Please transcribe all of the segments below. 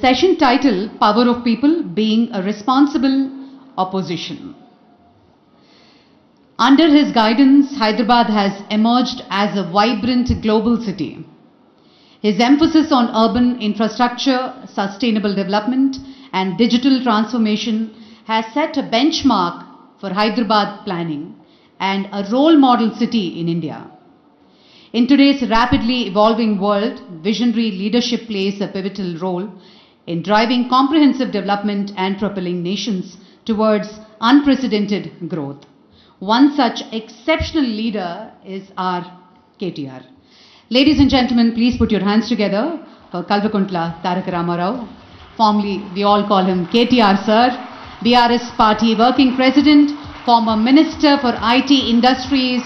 Session title, Power of People Being a Responsible Opposition. Under his guidance, Hyderabad has emerged as a vibrant global city. His emphasis on urban infrastructure, sustainable development, and digital transformation has set a benchmark for Hyderabad planning and a role model city in India. In today's rapidly evolving world, visionary leadership plays a pivotal role in driving comprehensive development and propelling nations towards unprecedented growth. One such exceptional leader is our KTR. Ladies and gentlemen, please put your hands together for Kalvakuntla Tarak Ramarao. Formerly, we all call him KTR sir, BRS party working president, former minister for IT industries,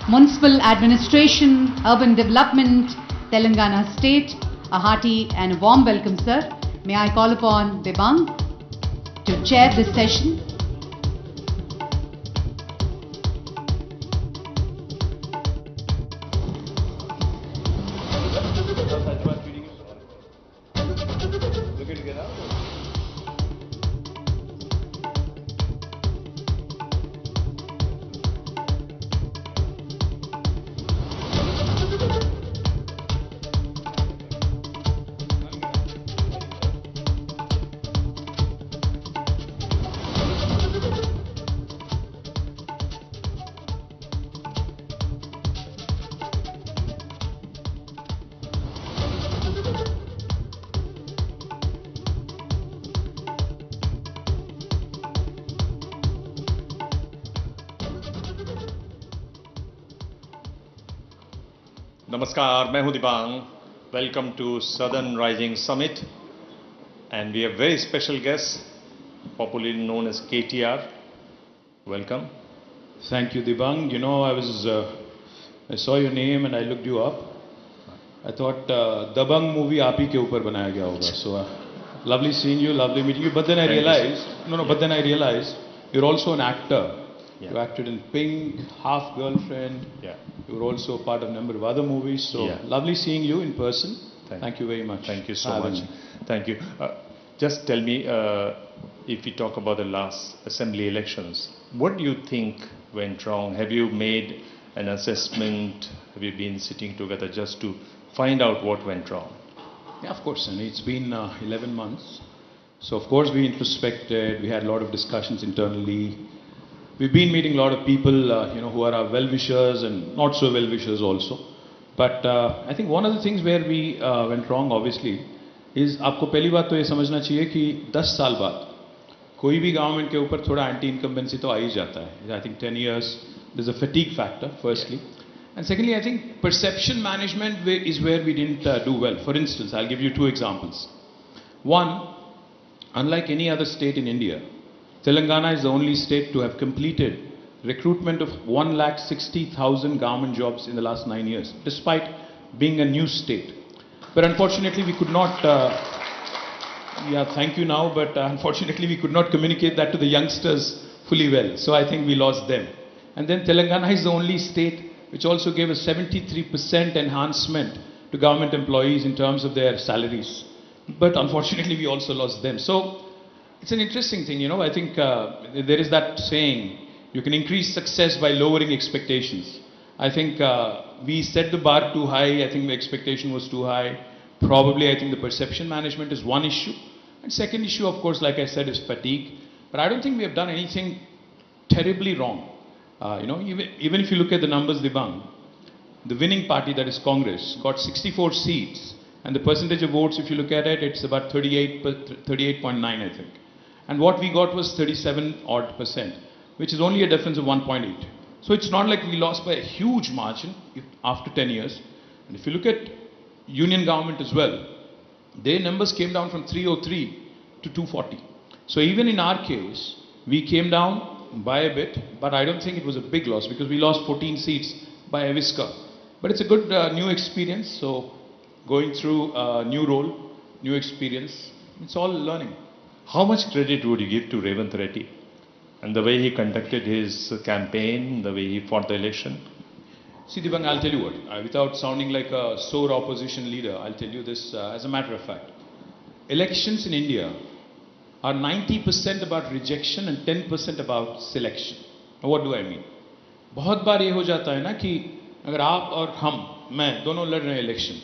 municipal administration, urban development, Telangana state. A hearty and a warm welcome, sir. May I call upon Debang to chair this session? Namaskar, मैं हूं Dibang. Welcome to Southern Rising Summit, and we have very special guest, popularly known as KTR. Welcome. Thank you, Dibang. You know, I saw your name and I looked you up. I thought Dabang movie आप ही के ऊपर बनाया गया होगा. So lovely seeing you, lovely meeting you. But then I realized, you're also an actor. Yeah. You acted in Pink, Half Girlfriend. Yeah. You were also part of a number of other movies. So Yeah. lovely seeing you in person. Thank you very much. Thank you so for having much. me. Thank you. Just tell me, if we talk about the last assembly elections, what do you think went wrong? Have you made an assessment? Have you been sitting together just to find out what went wrong? Yeah, of course. And it's been 11 months. So, of course, we introspected. We had a lot of discussions internally. We've been meeting a lot of people, who are our well-wishers and not so well-wishers also. But I think one of the things where we went wrong, obviously, is आपको पहली बात तो ये समझना चाहिए कि 10 साल बाद कोई भी गवर्नमेंट के ऊपर थोड़ा एंटी इनकम्बेंसी तो आ ही जाता है. I think 10 years, there's a fatigue factor, firstly. And secondly, I think perception management is where we didn't do well. For instance, I'll give you two examples. One, unlike any other state in India, Telangana is the only state to have completed recruitment of 1,60,000 government jobs in the last 9 years, despite being a new state. But unfortunately, we could not, thank you now, but unfortunately, we could not communicate that to the youngsters fully well. So I think we lost them. And then Telangana is the only state which also gave a 73% enhancement to government employees in terms of their salaries. But unfortunately, we also lost them. So it's an interesting thing, I think there is that saying, you can increase success by lowering expectations. I think we set the bar too high. I think the expectation was too high. Probably, I think the perception management is one issue. And second issue, of course, like I said, is fatigue. But I don't think we have done anything terribly wrong. Even if you look at the numbers, Dibang, the winning party, that is Congress, got 64 seats. And the percentage of votes, if you look at it, it's about 38.9, I think. And what we got was 37% which is only a difference of 1.8. So it's not like we lost by a huge margin after 10 years. And if you look at union government as well, their numbers came down from 303 to 240. So even in our case, we came down by a bit, but I don't think it was a big loss because we lost 14 seats by a whisker. But it's a good new experience. So going through a new role, new experience, it's all learning. How much credit would you give to Revanth Reddy and the way he conducted his campaign, the way he fought the election? See, Dibang, I'll tell you what, without sounding like a sore opposition leader, I'll tell you this as a matter of fact. elections in India are 90% about rejection and 10% about selection. Now, what do I mean? बहुत बार ये हो जाता है ना कि अगर आप और मैं दोनों लड़ रहे हैं इलेक्शन,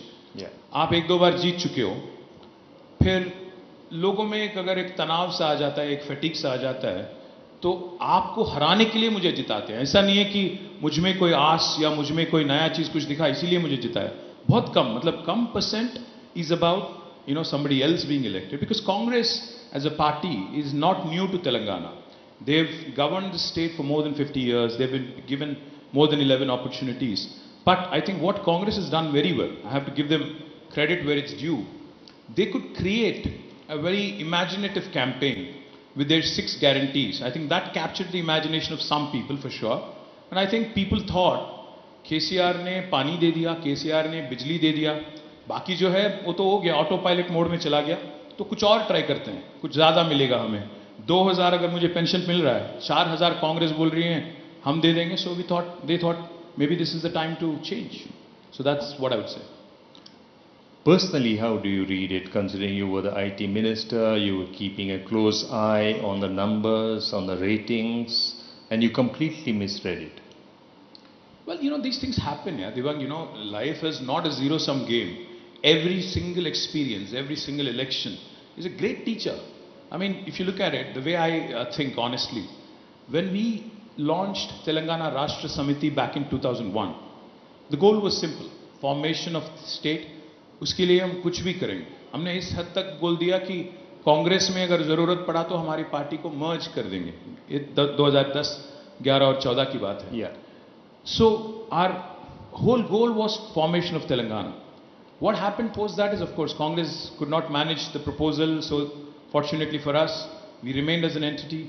आप एक दो बार जीत चुके हो, फिर लोगों में अगर एक तनाव सा आ जाता है, एक फटीक सा आ जाता है, तो आपको हराने के लिए मुझे जिताते हैं. ऐसा नहीं है कि मुझ में कोई आस या मुझ में कोई नया चीज कुछ दिखा इसीलिए मुझे जिताया. बहुत कम, मतलब कम percent is about somebody else being elected, because Congress as a party is not new to Telangana. They've governed the state for more than 50 years. They've been given more than 11 opportunities. But I think what Congress has done very well, I have to give them credit where it's due. They could create a very imaginative campaign with their 6 guarantees. I think that captured the imagination of some people for sure. And I think people thought KCR ने पानी दे दिया, KCR ने बिजली दे दिया, बाकी जो है वो तो हो गया, ऑटो पायलट मोड में चला गया, तो कुछ और ट्राई करते हैं, कुछ ज़्यादा मिलेगा हमें. 2000 अगर मुझे पेंशन मिल रहा है, 4000 कांग्रेस बोल रही है हम दे देंगे. So they thought maybe this is the time to change. So that's what I would say. Personally, how do you read it, considering you were the IT minister, you were keeping a close eye on the numbers, on the ratings, and you completely misread it? Well, these things happen, yeah. Devang, life is not a zero-sum game. Every single experience, every single election is a great teacher. I mean, if you look at it, the way I think honestly, when we launched Telangana Rashtra Samiti back in 2001, the goal was simple, formation of state. उसके लिए हम कुछ भी करेंगे. हमने इस हद तक बोल दिया कि कांग्रेस में अगर जरूरत पड़ा तो हमारी पार्टी को मर्ज कर देंगे. ये 2010, 11 और 14 की बात है. So our whole goal was formation of Telangana. What happened post that is, of course, Congress could not manage the proposal. So fortunately for us, we remained as an entity.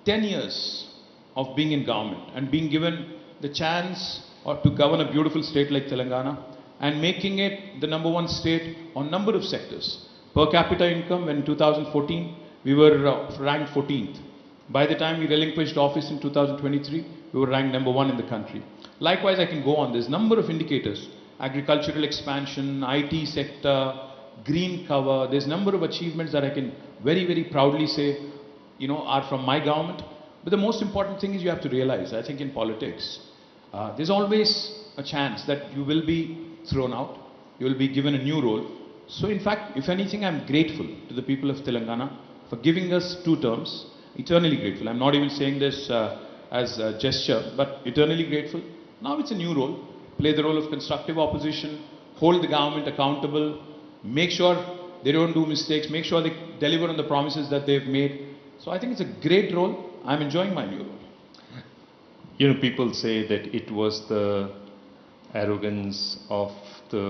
10 years of being in government and being given the chance to govern a beautiful state like Telangana, and making it the #1 state on number of sectors. Per capita income, when in 2014, we were ranked 14th. By the time we relinquished office in 2023, we were ranked #1 in the country. Likewise, I can go on. There's number of indicators: agricultural expansion, IT sector, green cover. There's number of achievements that I can very, very proudly say, are from my government. But the most important thing is you have to realize, I think in politics, there's always a chance that you will be thrown out, you will be given a new role. So in fact, if anything, I'm grateful to the people of Telangana for giving us 2 terms, eternally grateful. I'm not even saying this as a gesture, but eternally grateful. Now it's a new role, play the role of constructive opposition, hold the government accountable, make sure they don't do mistakes, make sure they deliver on the promises that they've made. So I think it's a great role. I'm enjoying my new role. People say that it was the arrogance of the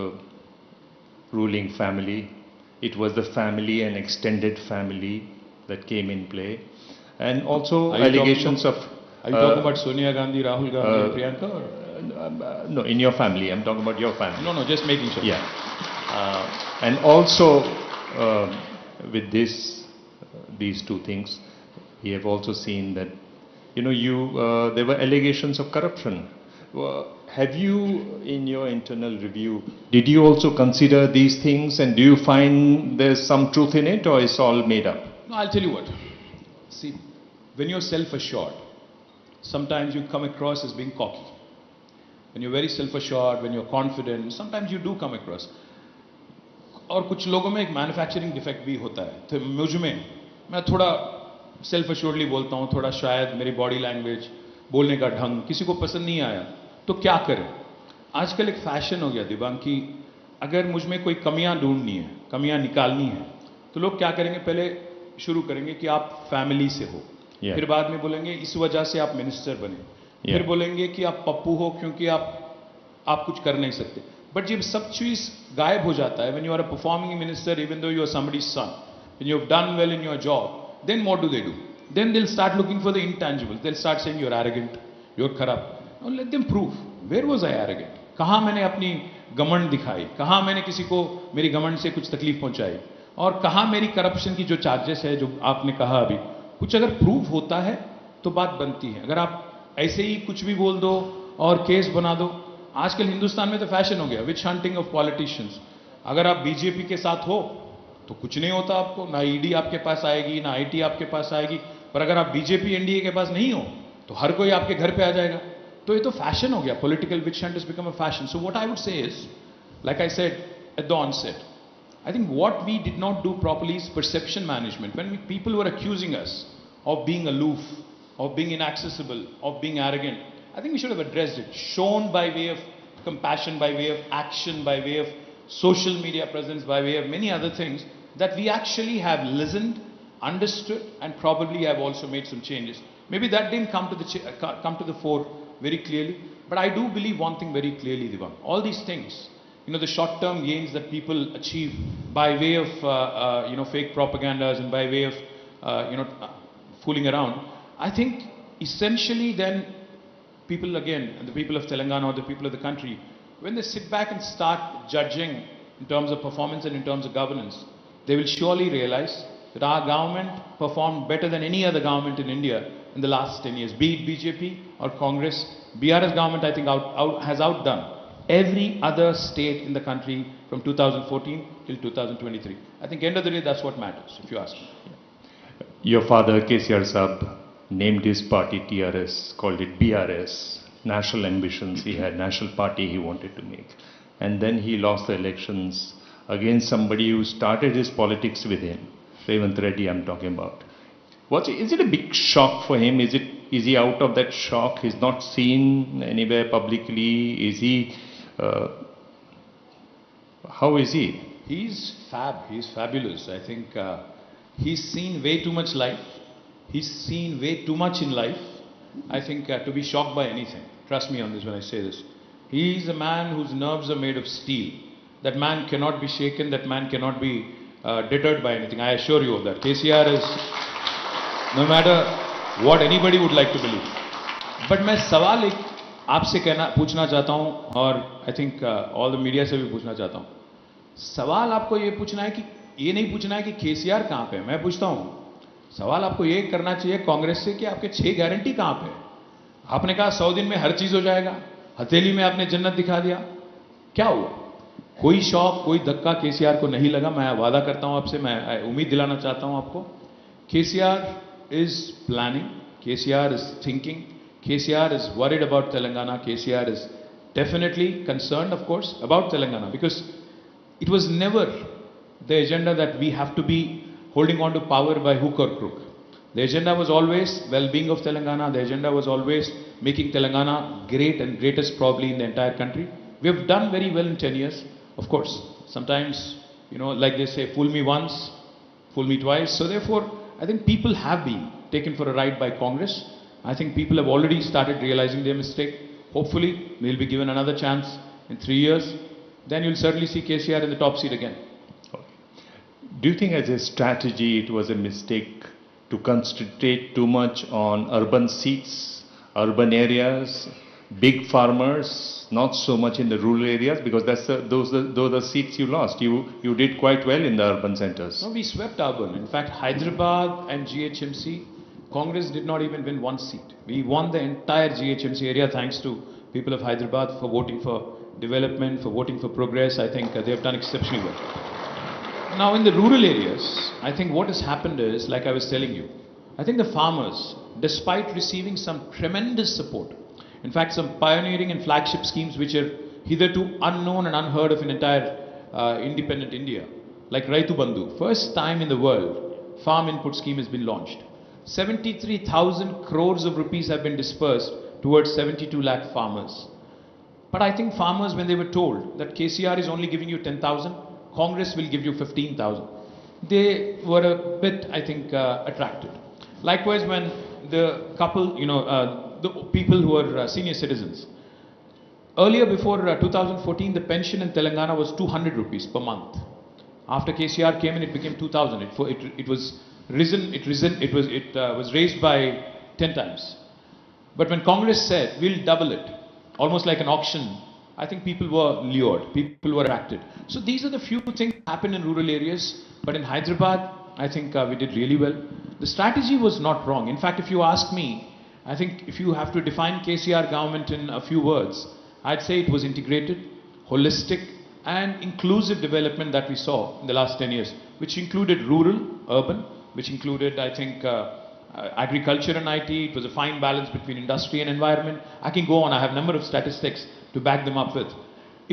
ruling family. It was the family and extended family that came in play. And also allegations of... Are you talking about Sonia Gandhi, Rahul Gandhi, and Priyanka? Or? No, in your family. I'm talking about your family. No, just making sure. Yeah. And also with these 2 things, we have also seen that, there were allegations of corruption. Have you, in your internal review, did you also consider these things, and do you find there's some truth in it, or it's all made up? No, I'll tell you what. See, when you're self-assured, sometimes you come across as being cocky. When you're very self-assured, when you're confident, sometimes you do come across. और कुछ लोगों में एक manufacturing defect भी होता है. तो मुझ में, मैं थोड़ा सेल्फ अश्योर्डली बोलता हूँ, थोड़ा शायद मेरी बॉडी लैंग्वेज, बोलने का ढंग किसी को पसंद नहीं आया, तो क्या करें. आजकल एक फैशन हो गया दिवांग कि अगर मुझ में कोई कमियां ढूंढनी है, कमियां निकालनी है, तो लोग क्या करेंगे, पहले शुरू करेंगे कि आप फैमिली से हो, फिर बाद में बोलेंगे इस वजह से आप मिनिस्टर बने, फिर बोलेंगे कि आप पप्पू हो क्योंकि आप कुछ कर नहीं सकते. बट जब सब चीज गायब हो जाता है, when you are a performing minister, even though you are somebody's son, when you have done well in your job, then what do? Then they'll start looking for the intangibles. They'll start saying you're arrogant, you're corrupt. Now let them prove. Where was I arrogant? कहाँ मैंने अपनी घमंड दिखाई, कहाँ मैंने किसी को मेरी घमंड से कुछ तकलीफ पहुंचाई, और कहाँ मेरी करप्शन की जो चार्जेस है, जो आपने कहा अभी, कुछ अगर प्रूव होता है तो बात बनती है. अगर आप ऐसे ही कुछ भी बोल दो और केस बना दो, आजकल हिंदुस्तान में तो फैशन हो गया विच हंटिंग ऑफ पॉलिटिशियंस. अगर आप बीजेपी के साथ हो तो कुछ नहीं होता आपको, ना ईडी आपके पास आएगी, ना आईटी आपके पास आएगी। पर अगर आप बीजेपी एनडीए के पास नहीं हो तो हर कोई आपके घर पे आ जाएगा। तो ये तो फैशन हो गया, political witch hunt has become a fashion. So what I would say is, like I said at the onset, I think what we did not do properly is perception management. When people were accusing us of being aloof, of being inaccessible, of being arrogant, I think we should have addressed it, shown by way of compassion, by way of action, by way of social media presence, by way of many other things, that we actually have listened, understood, and probably have also made some changes. Maybe that didn't come to the fore very clearly, but I do believe one thing very clearly, Divan. All these things, the short-term gains that people achieve by way of, fake propagandas and by way of, fooling around, I think essentially then people again, the people of Telangana or the people of the country, when they sit back and start judging in terms of performance and in terms of governance, they will surely realize that our government performed better than any other government in India in the last 10 years, be it BJP or Congress. BRS government, I think, has outdone every other state in the country from 2014 till 2023. I think end of the day, that's what matters, if you ask me. Your father, KCR Saab, named his party TRS, called it BRS, national ambitions. He had national party he wanted to make. And then he lost the elections against somebody who started his politics with him. Revant Reddy I'm talking about. Is it a big shock for him? Is he out of that shock? He's not seen anywhere publicly? Is he, how is he? He's fab, he's fabulous. I think he's seen way too much life. He's seen way too much in life, I think, to be shocked by anything. Trust me on this when I say this. He's a man whose nerves are made of steel. That man cannot be shaken, that man cannot be deterred by anything. I assure you of that. KCR is, no matter what anybody would like to believe. But मैं सवाल एक आपसे पूछना चाहता हूँ और I think all the media से भी पूछना चाहता हूँ. सवाल आपको ये पूछना है कि ये नहीं पूछना है कि KCR कहाँ पे है. मैं पूछता हूँ सवाल आपको ये करना चाहिए कांग्रेस से कि आपके 6 गारंटी कहाँ पे है. आपने कहा 100 दिन में हर चीज हो जाएगा, हथेली में आपने जन्नत दिखा दिया. क्या हुआ? कोई शौक, कोई धक्का केसीआर को नहीं लगा. मैं वादा करता हूं आपसे, मैं उम्मीद दिलाना चाहता हूं आपको. KCR is planning, KCR is thinking, KCR is worried about Telangana, KCR is definitely concerned, of course, about Telangana, because it was never the agenda that we have to be holding on to power by hook or crook. The agenda was always well-being of Telangana. The agenda was always making Telangana great and greatest probably in the entire country. We have done very well in 10 years. Of course, sometimes, like they say, fool me once, fool me twice. So therefore, I think people have been taken for a ride by Congress. I think people have already started realizing their mistake. Hopefully, they'll be given another chance in 3 years. Then you'll certainly see KCR in the top seat again. Okay. Do you think as a strategy it was a mistake to concentrate too much on urban seats, urban areas, big farmers, not so much in the rural areas, because those are the seats you lost. You did quite well in the urban centers. No, we swept urban. In fact, Hyderabad and GHMC, Congress did not even win one seat. We won the entire GHMC area thanks to people of Hyderabad for voting for development, for voting for progress. I think they have done exceptionally well. Now in the rural areas, I think what has happened is, like I was telling you, I think the farmers, despite receiving some tremendous support, in fact some pioneering and flagship schemes which are hitherto unknown and unheard of in entire independent India, like Raitu Bandhu, first time in the world, farm input scheme has been launched. 73,000 crores of rupees have been dispersed towards 72 lakh farmers. But I think farmers, when they were told that KCR is only giving you 10,000, Congress will give you 15,000, they were a bit, I think, attracted. Likewise, when the couple, the people who are senior citizens, earlier before 2014, the pension in Telangana was 200 rupees per month. After KCR came in, it became 2,000. It was raised by 10 times. But when Congress said, we'll double it, almost like an auction, I think people were lured, people were attracted. So these are the few things that happen in rural areas. But in Hyderabad, I think we did really well. The strategy was not wrong. In fact, if you ask me, I think if you have to define KCR government in a few words, I'd say it was integrated, holistic, and inclusive development that we saw in the last 10 years. which included rural, urban, which included, I think, agriculture and IT. It was a fine balance between industry and environment. I can go on. I have a number of statistics to back them up with.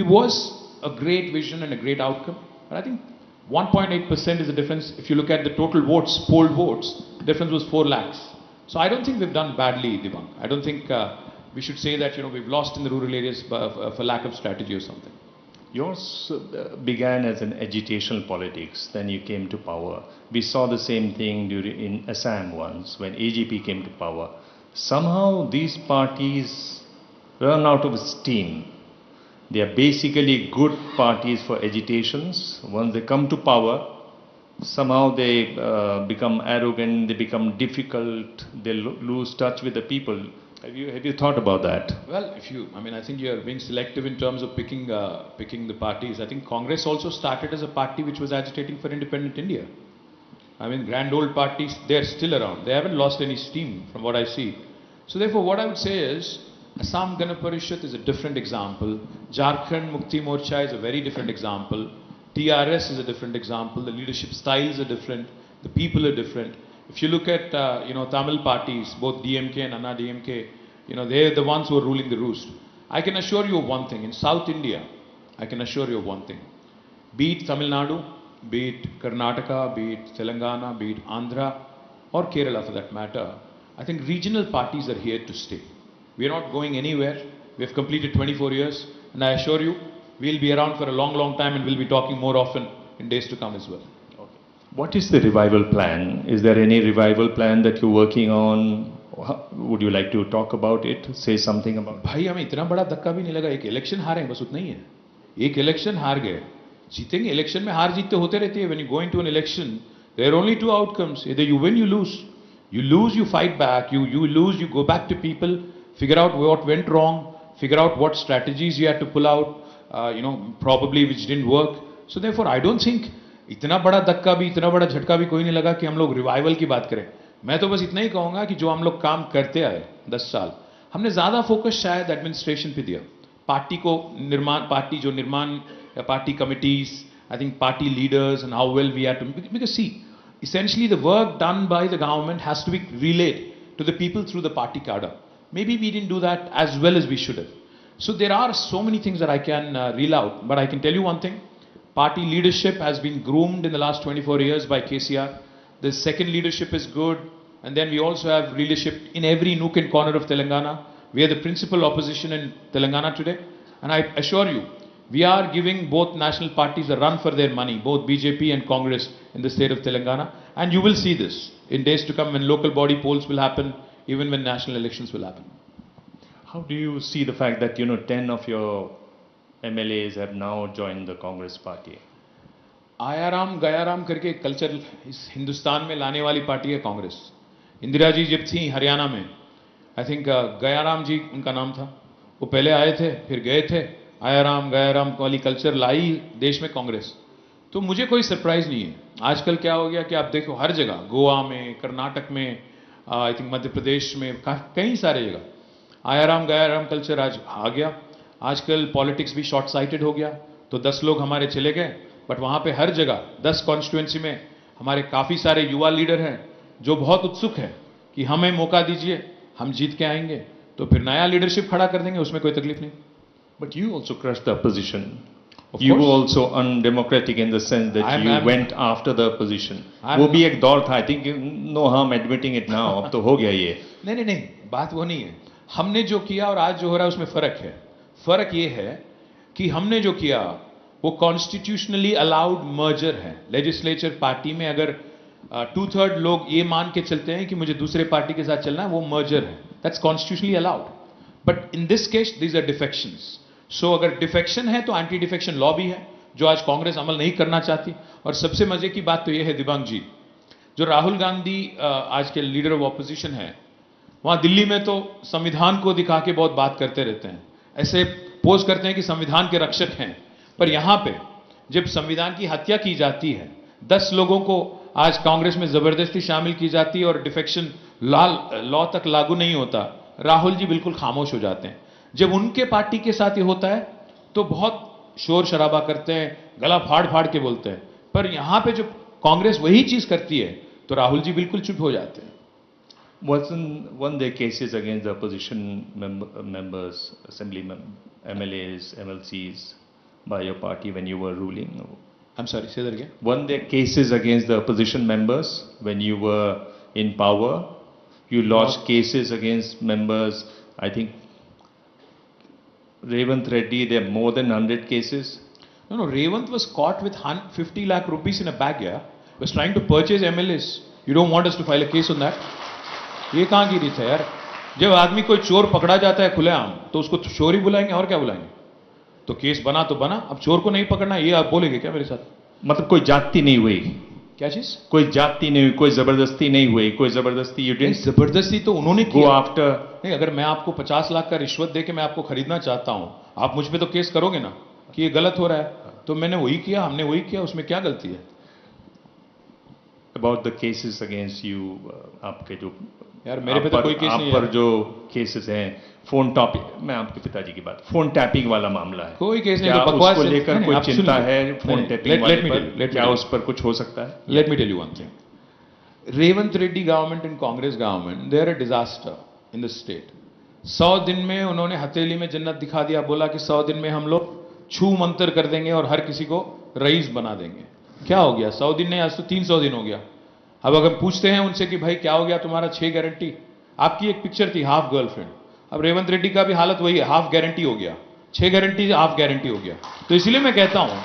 It was a great vision and a great outcome. But I think 1.8% is the difference. If you look at the total votes, polled votes, the difference was 4 lakhs. So I don't think we've done badly, Devang. I don't think we should say that we've lost in the rural areas for lack of strategy or something. Yours began as an agitational politics, then you came to power. We saw the same thing in Assam once, when AGP came to power. Somehow these parties run out of steam. They are basically good parties for agitations. Once they come to power, somehow they become arrogant, they become difficult, they lose touch with the people. Have you thought about that? Well, I think you are being selective in terms of picking the parties. I think Congress also started as a party which was agitating for independent India. I mean, grand old parties, they are still around. They haven't lost any steam from what I see. So therefore, what I would say is, Assam Gana Parishad is a different example. Jharkhand Mukti Morcha is a very different example. TRS is a different example. The leadership styles are different. The people are different. If you look at Tamil parties, both DMK and Anna DMK, they're the ones who are ruling the roost. I can assure you of one thing. In South India, I can assure you of one thing. Be it Tamil Nadu, be it Karnataka, be it Telangana, be it Andhra, or Kerala for that matter, I think regional parties are here to stay. We are not going anywhere. We have completed 24 years, and I assure you, we'll be around for a long, long time, and we'll be talking more often in days to come as well. Okay. What is the revival plan? Is there any revival plan that you're working on? Would you like to talk about it? Say something about it? भाई हमें इतना बड़ा धक्का भी नहीं लगा. एक election हारे हैं, बस उतना ही है. एक इलेक्शन हार गए. जीतेंगे. इलेक्शन में हार जीत तो होते रहती है. When you go into an election, there are only 2 outcomes. Either you win, you lose. You lose, you fight back. You lose, you go back to people. Figure out what went wrong, figure out what strategies you had to pull out, probably which didn't work. So therefore, I don't think इतना बड़ा धक्का भी, इतना बड़ा झटका भी कोई नहीं लगा कि हम लोग रिवाइवल की बात करें. मैं तो बस इतना ही कहूँगा कि जो हम लोग काम करते आए 10 साल, हमने ज़्यादा फोकस शायद एडमिनिस्ट्रेशन पे दिया. पार्टी को निर्माण या party committees, I think party leaders and how well we had to, because see, essentially the work done by the government has to be relayed to the people through the party cadre. Maybe we didn't do that as well as we should have. So there are so many things that I can reel out, but I can tell you one thing. Party leadership has been groomed in the last 24 years by KCR. The second leadership is good, and then we also have leadership in every nook and corner of Telangana. We are the principal opposition in Telangana today, and I assure you, we are giving both national parties a run for their money, both BJP and Congress in the state of Telangana, and you will see this in days to come when local body polls will happen, even when national elections will happen. How do you see the fact that 10 of your MLAs have now joined the Congress party? Aaya Ram Gaya Ram करके एक culture इस हिंदुस्तान में लाने वाली party है कांग्रेस. इंदिरा जी जब थी हरियाणा में, आई थिंक गयाराम जी उनका नाम था, वो पहले आए थे फिर गए थे. आयाराम गयाराम वाली कल्चर लाई देश में कांग्रेस. तो मुझे कोई सरप्राइज नहीं है. आजकल क्या हो गया कि आप देखो हर जगह, गोवा में, कर्नाटक में, आई थिंक मध्य प्रदेश में, कई सारे जगह आयाराम गयाराम कल्चर आज आ गया. आजकल पॉलिटिक्स भी शॉर्ट साइटेड हो गया. तो 10 लोग हमारे चले गए, बट वहाँ पे हर जगह 10 कॉन्स्टिट्यूएंसी में हमारे काफ़ी सारे युवा लीडर हैं जो बहुत उत्सुक हैं कि हमें मौका दीजिए, हम जीत के आएंगे, तो फिर नया लीडरशिप खड़ा कर देंगे, उसमें कोई तकलीफ नहीं. But you also crushed the opposition. You were also undemocratic in the sense that you went after the opposition. वो भी एक दौर था. I think no harm admitting it now. अब तो हो गया ये. नहीं, बात वो नहीं है. हमने जो किया और आज जो हो रहा है उसमें फर्क है. फर्क ये है कि हमने जो किया वो कॉन्स्टिट्यूशनली अलाउड मर्जर है. लेजिस्लेचर पार्टी में अगर 2/3 लोग ये मान के चलते हैं कि मुझे दूसरे पार्टी के साथ चलना है, वो मर्जर है. That's constitutionally allowed. But in this case these are defections. So अगर डिफेक्शन है तो एंटी डिफेक्शन लॉ भी है जो आज कांग्रेस अमल नहीं करना चाहती. और सबसे मजे की बात तो यह है दिबांग जी, जो राहुल गांधी आज के लीडर ऑफ ऑपोजिशन है, वहां दिल्ली में तो संविधान को दिखा के बहुत बात करते रहते हैं, ऐसे पोज करते हैं कि संविधान के रक्षक हैं. पर यहां पे जब संविधान की हत्या की जाती है, 10 लोगों को आज कांग्रेस में जबरदस्ती शामिल की जाती है और डिफेक्शन लॉ तक लागू नहीं होता, राहुल जी बिल्कुल खामोश हो जाते हैं. जब उनके पार्टी के साथ ये होता है तो बहुत शोर शराबा करते हैं, गला फाड़ फाड़ के बोलते हैं. पर यहां पे जब कांग्रेस वही चीज करती है तो राहुल जी बिल्कुल चुप हो जाते हैं. Weren't there cases against the opposition members, MLAs, MLCs by your party when you were ruling? I'm sorry, say that again. Weren't there cases against the opposition members when you were in power? You lodged cases against members. I think Revant Reddy, there are more than 100 cases. No, Revant was caught with 50 lakh rupees in a bag, yeah. Was trying to purchase MLAs. You don't want us to file a case on that? ये कहाँ की रीत है यार? जब आदमी कोई चोर पकड़ा जाता है खुलेआम तो उसको चोर ही बुलाएंगे और क्या बुलाएंगे? तो केस बना तो बना, अब चोर को नहीं पकड़ना, ये आप बोलेंगे क्या मेरे साथ? मतलब कोई जाति नहीं हुई? क्या चीज? कोई जाति नहीं हुई, कोई जबरदस्ती नहीं हुई, कोई जबरदस्ती you didn't जबरदस्ती तो उन्होंने go किया. after. नहीं, अगर मैं आपको 50 लाख का रिश्वत दे के मैं आपको खरीदना चाहता हूं, आप मुझ पे तो केस करोगे ना कि ये गलत हो रहा है, तो मैंने वही किया, हमने वही किया, उसमें क्या गलती है? About the cases against you, आपके जो यार मेरे पे तो कोई केस नहीं है. आप पर जो केसेस हैं, फोन टॉपिक, मैं आपके पिताजी की बात, फोन टैपिंग वाला मामला है. कोई केस नहीं, क्या तो बकवास उसको है. लेकर कोई चिंता है? फोन टैपिंग वाले पर let क्या me उस पर कुछ हो सकता है? Let me tell you one thing. Revant Reddy government and Congress government, they are a disaster in the state. 100 दिन में उन्होंने हथेली में जन्नत दिखा दिया, बोला कि 100 दिन में हम लोग छू मंतर कर देंगे और हर किसी को रईस बना देंगे. क्या हो गया? 100 दिन नहीं, आज तो 300 दिन हो गया. अब अगर पूछते हैं उनसे कि भाई क्या हो गया तुम्हारा 6 गारंटी, आपकी एक पिक्चर थी हाफ गर्लफ्रेंड, अब रेवंत रेड्डी का भी हालत वही है, हाफ गारंटी हो गया, 6 गारंटी हाफ गारंटी हो गया. तो इसलिए मैं कहता हूं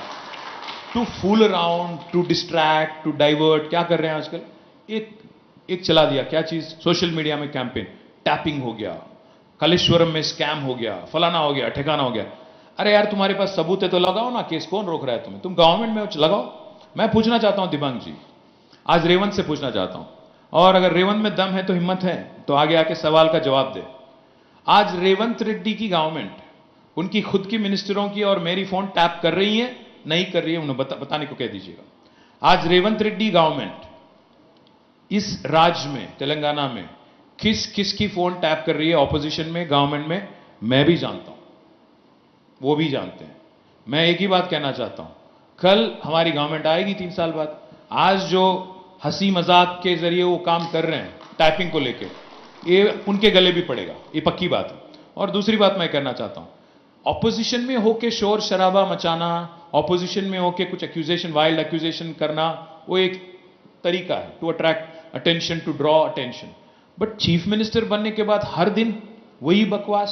to fool around, to distract, to divert, क्या कर रहे हैं आजकल? एक चला दिया, क्या चीज? सोशल मीडिया में कैंपेन, टैपिंग हो गया, कलेश्वरम में स्कैम हो गया, फलाना हो गया, ठिकाना हो गया. अरे यार तुम्हारे पास सबूत है तो लगाओ ना केस, कौन रोक रहा है तुम्हें? तुम गवर्नमेंट में लगाओ. मैं पूछना चाहता हूं दिबांग जी, आज रेवंत से पूछना चाहता हूं, और अगर रेवंत में दम है तो हिम्मत है तो आगे आके सवाल का जवाब दे. आज रेवंत रेड्डी की गवर्नमेंट उनकी खुद की मिनिस्टरों की और मेरी फोन टैप कर रही है, नहीं कर रही है, उन्हें बताने को कह दीजिएगा. आज रेवंत रेड्डी गवर्नमेंट इस राज्य में, तेलंगाना में, किस किस की फोन टैप कर रही है ऑपोजिशन में, गवर्नमेंट में, मैं भी जानता हूं, वो भी जानते हैं. मैं एक ही बात कहना चाहता हूं, कल हमारी गवर्नमेंट आएगी 3 साल बाद. आज जो हंसी मजाक के जरिए वो काम कर रहे हैं टैपिंग को लेके, ये उनके गले भी पड़ेगा, ये पक्की बात है. और दूसरी बात मैं कहना चाहता हूं, ऑपोजिशन में होके शोर शराबा मचाना, ऑपोजिशन में होके कुछ एक्यूजेशन, वाइल्ड एक्यूजेशन करना, वो एक तरीका है to attract attention, to draw attention. But chief minister बनने के बाद हर दिन वही बकवास,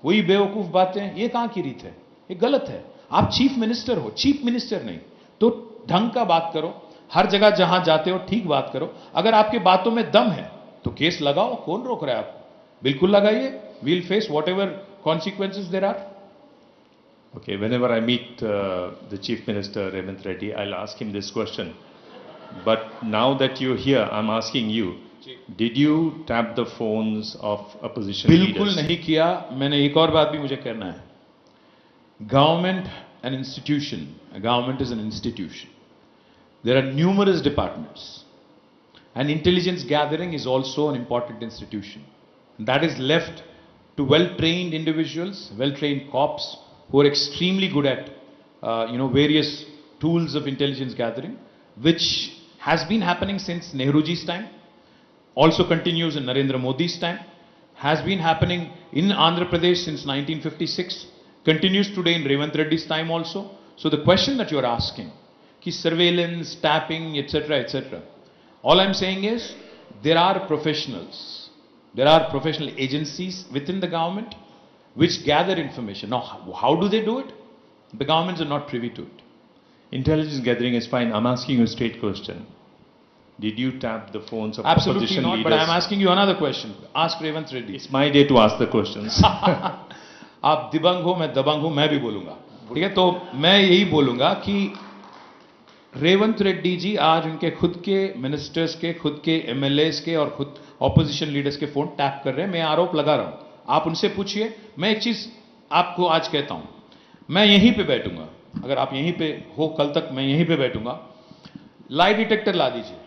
वही बेवकूफ बातें, ये कहां की रीत है? ये गलत है. आप चीफ मिनिस्टर हो, चीफ मिनिस्टर नहीं तो ढंग का बात करो, हर जगह जहां जाते हो ठीक बात करो. अगर आपकी बातों में दम है तो केस लगाओ, कौन रोक रहा है आपको? बिल्कुल लगाइए. We'll face whatever consequences there are. Okay, whenever I meet the Chief Minister Revant Reddy, I'll ask him this question. But now that you're here, I'm asking you, did you tap the phones of opposition leaders? बिल्कुल नहीं किया. मैंने एक और बात भी मुझे कहना है. Government an institution. A government is an institution. There are numerous departments. And intelligence gathering is also an important institution. That is left to well-trained individuals, well-trained cops who are extremely good at, various tools of intelligence gathering, which has been happening since Nehruji's time, also continues in Narendra Modi's time, has been happening in Andhra Pradesh since 1956, continues today in Revant Reddy's time also. So the question that you are asking, ki surveillance, tapping, etc., etc. All I'm saying is, there are professionals, there are professional agencies within the government which gather information. Now, how do they do it? The governments are not privy to it. Intelligence gathering is fine. I'm asking you a straight question. Did you tap the phones of Absolutely opposition not, leaders? but I'm asking you another question. Ask Revant Reddy. It's my day to ask the questions. आप दिबंग हो, मैं दबंग हूं, मैं भी बोलूंगा. ठीक है, तो मैं यही बोलूंगा कि रेवंत रेड्डी जी आज उनके खुद के मिनिस्टर्स के, खुद के एमएलएस के और खुद ऑपोजिशन लीडर्स के फोन टैप कर रहे हैं. मैं आरोप लगा रहा हूं, आप उनसे पूछिए. मैं एक चीज आपको आज कहता हूं, मैं यहीं पे बैठूंगा, अगर आप यहीं पे हो कल तक, मैं यहीं पे बैठूंगा. लाई डिटेक्टर ला दीजिए,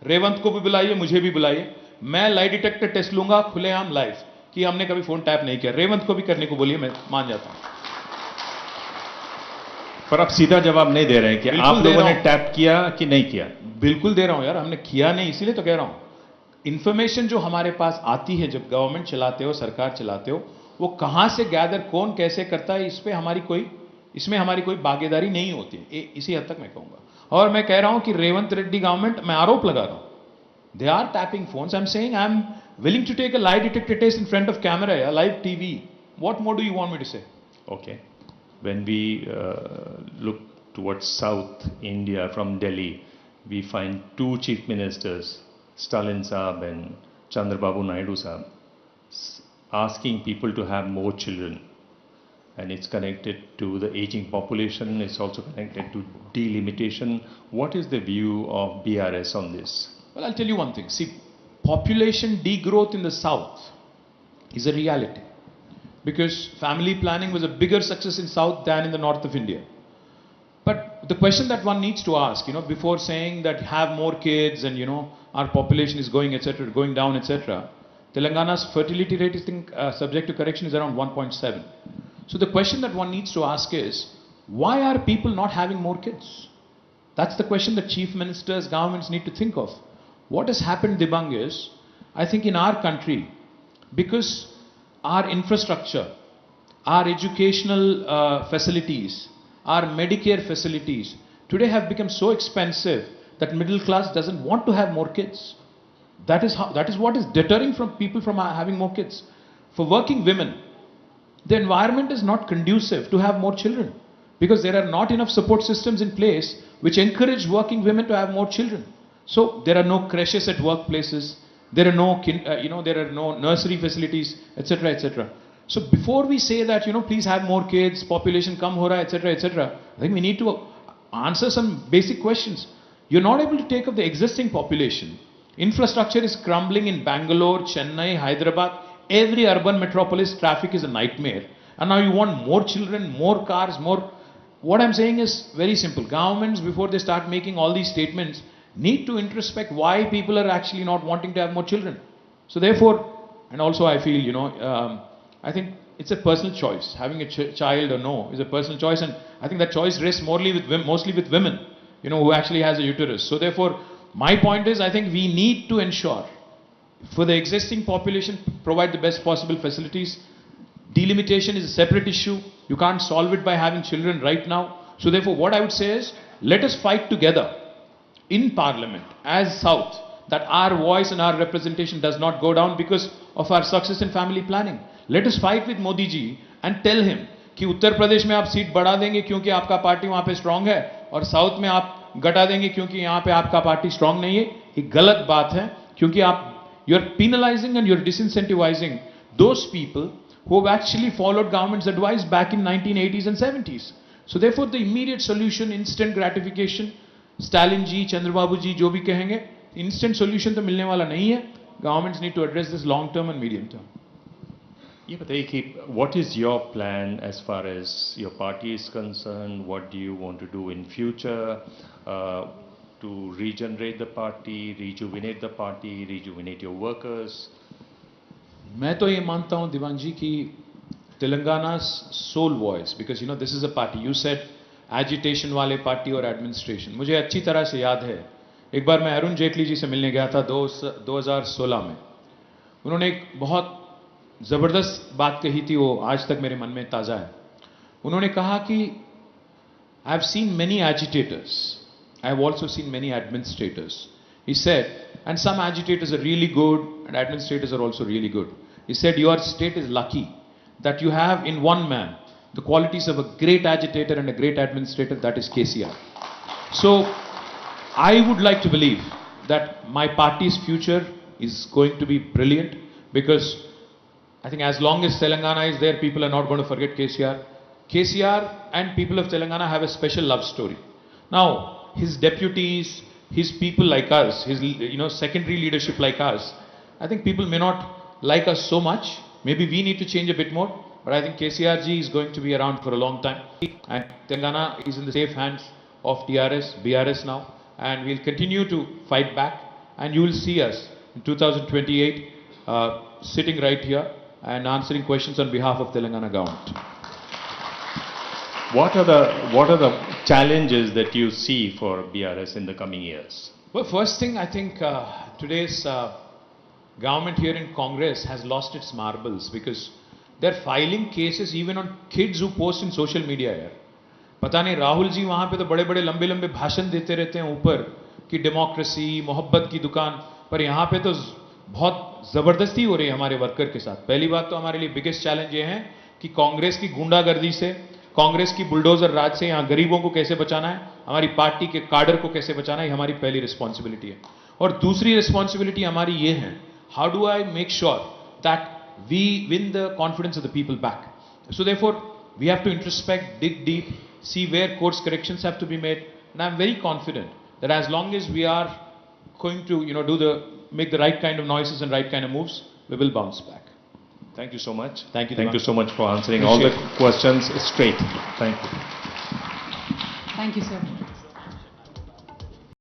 रेवंत को भी बुलाइए, मुझे भी बुलाइए. मैं लाई डिटेक्टर टेस्ट लूंगा खुलेआम लाइव कि हमने कभी फोन टैप नहीं किया. रेवंत को भी करने को बोलिए, मैं मान जाता हूं. पर आप सीधा जवाब नहीं दे रहे हैं कि बिल्कुल आप दे लोगों रहा ने हूं। टैप किया कि नहीं किया। बिल्कुल दे रहा हूं यार, हमने किया नहीं इसीलिए तो कह रहा हूं। इंफॉर्मेशन जो हमारे पास आती है जब गवर्नमेंट चलाते हो, सरकार चलाते हो, वो कहां से गैदर, कौन कैसे करता है, इसमें हमारी कोई भागीदारी नहीं होती है। इसी हद तक मैं कहूंगा। और मैं कह रहा हूं कि रेवंत रेड्डी गवर्नमेंट, मैं आरोप लगा रहा हूं, they are tapping phones. I am saying I am willing to take a lie detector test in front of camera, yeah, live TV. What more do you want me to say? Okay. When we look towards South India from Delhi, we find two chief ministers, Stalin Saab and Chandrababu Naidu Saab, asking people to have more children. And it's connected to the aging population, it's also connected to delimitation. What is the view of BRS on this? Well, I'll tell you one thing. See, population degrowth in the south is a reality, because family planning was a bigger success in south than in the north of India. But the question that one needs to ask, before saying that have more kids and our population is going down, etc., Telangana's fertility rate is subject to correction is around 1.7. So the question that one needs to ask is, why are people not having more kids? That's the question that chief ministers, governments need to think of. What has happened, Dibang, is, I think in our country, because our infrastructure, our educational facilities, our Medicare facilities today have become so expensive that middle class doesn't want to have more kids. That is what is deterring from people from having more kids. For working women, the environment is not conducive to have more children, because there are not enough support systems in place which encourage working women to have more children. So there are no creches at workplaces, there are no nursery facilities, etc., etc. So before we say that, please have more kids, population come ho raha, etc., etc., I think we need to answer some basic questions. You're not able to take up the existing population. Infrastructure is crumbling in Bangalore, Chennai, Hyderabad. Every urban metropolis, traffic is a nightmare. And now you want more children, more cars, more. What I'm saying is very simple. Governments, before they start making all these statements, need to introspect why people are actually not wanting to have more children. So therefore, and also I feel, I think it's a personal choice. Having a child or no is a personal choice, and I think that choice rests mostly with women, who actually has a uterus. So therefore, my point is, I think we need to ensure, for the existing population, provide the best possible facilities. Delimitation is a separate issue. You can't solve it by having children right now. So therefore, what I would say is, let us fight together in parliament as South, that our voice and our representation does not go down because of our success in family planning. Let us fight with Modi ji and tell him कि उत्तर प्रदेश में आप seat बढ़ा देंगे क्योंकि आपका party वहां पे strong है, और साउथ में आप घटा देंगे क्योंकि यहां पे आपका पार्टी स्ट्रांग नहीं है। ये गलत बात है, क्योंकि आप you're penalizing and you're disincentivizing those people who have actually followed government's advice back in 1980s and 70s. So therefore, the immediate solution, instant gratification, Stalin ji, Chandrababu ji जो भी कहेंगे, इंस्टेंट सॉल्यूशन तो मिलने वाला नहीं है. Governments need to address this long term and medium term. ये बताइए कि what is your plan as far as your party is concerned? What do you want to do in future to regenerate the party, rejuvenate the party, rejuvenate your workers? मैं तो ये मानता हूँ दिवांग जी कि Telangana sole voice, because this is a party, you said agitation वाले party और administration. मुझे अच्छी तरह से याद है, एक बार मैं अरुण जेटली जी से मिलने गया था 2016 में. उन्होंने एक बहुत ज़बरदस्त बात कही थी, वो आज तक मेरे मन में ताज़ा है. उन्होंने कहा कि I have seen many agitators, I have also seen many administrators. He said, and some agitators are really good and administrators are also really good. He said, your state is lucky that you have in one man the qualities of a great agitator and a great administrator, that is KCR. So, I would like to believe that my party's future is going to be brilliant, because I think as long as Telangana is there, people are not going to forget KCR. KCR and people of Telangana have a special love story. Now, his deputies, his people like us, his secondary leadership like us, I think people may not like us so much. Maybe we need to change a bit more. But I think KCR ji is going to be around for a long time. And Telangana is in the safe hands of TRS, BRS now. And we'll continue to fight back. And you will see us in 2028 sitting right here and answering questions on behalf of Telangana government. what are the challenges that you see for BRS in the coming years? Well, first thing, I think today's government here in Congress has lost its marbles because they're filing cases even on kids who post in social media यार. पता नहीं राहुल जी वहाँ पे तो बड़े बड़े लंबे लंबे भाषण देते रहते हैं ऊपर कि डेमोक्रेसी मोहब्बत की दुकान, पर यहाँ पे तो बहुत ज़बरदस्ती हो रही है हमारे वर्कर के साथ. पहली बात तो हमारे लिए बिगेस्ट चैलेंज ये है कि कांग्रेस की गुंडागर्दी से, कांग्रेस की बुलडोजर राज से यहाँ गरीबों को कैसे बचाना है, हमारी पार्टी के काडर को कैसे बचाना है, ये हमारी पहली रिस्पॉन्सिबिलिटी है. और दूसरी रिस्पॉन्सिबिलिटी हमारी ये है, how do I make sure that we win the confidence of the people back. So therefore we have to introspect, dig deep, see where course corrections have to be made, and I'm very confident that as long as we are going to make the right kind of noises and right kind of moves, we will bounce back. Thank you so much. Thank you. Thank you so much for answering all the questions straight. Thank you. Thank you, sir.